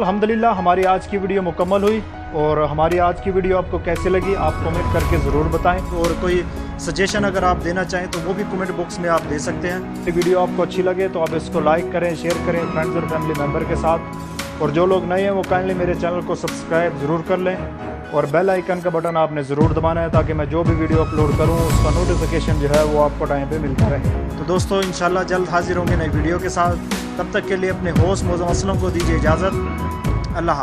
अल्हम्दुलिल्लाह हमारी आज की वीडियो मुकम्मल हुई। और हमारी आज की वीडियो आपको कैसी लगी आप कमेंट करके ज़रूर बताएं। और कोई सजेशन अगर आप देना चाहें तो वो भी कमेंट बॉक्स में आप दे सकते हैं। वीडियो आपको अच्छी लगे तो आप इसको लाइक करें, शेयर करें फ्रेंड्स और फैमिली मेम्बर के साथ। और जो लोग नए हैं वो काइंडली मेरे चैनल को सब्सक्राइब ज़रूर कर लें और बेल आइकन का बटन आपने ज़रूर दबाना है ताकि मैं जो भी वीडियो अपलोड करूँ उसका नोटिफिकेशन जो है वो आपको टाइम पे मिलता रहे। तो दोस्तों इंशाल्लाह जल्द हाजिर होंगे नई वीडियो के साथ। तब तक के लिए अपने होस्ट मौजूद मसलों को दीजिए इजाज़त। अल्लाह हाफ़िज़।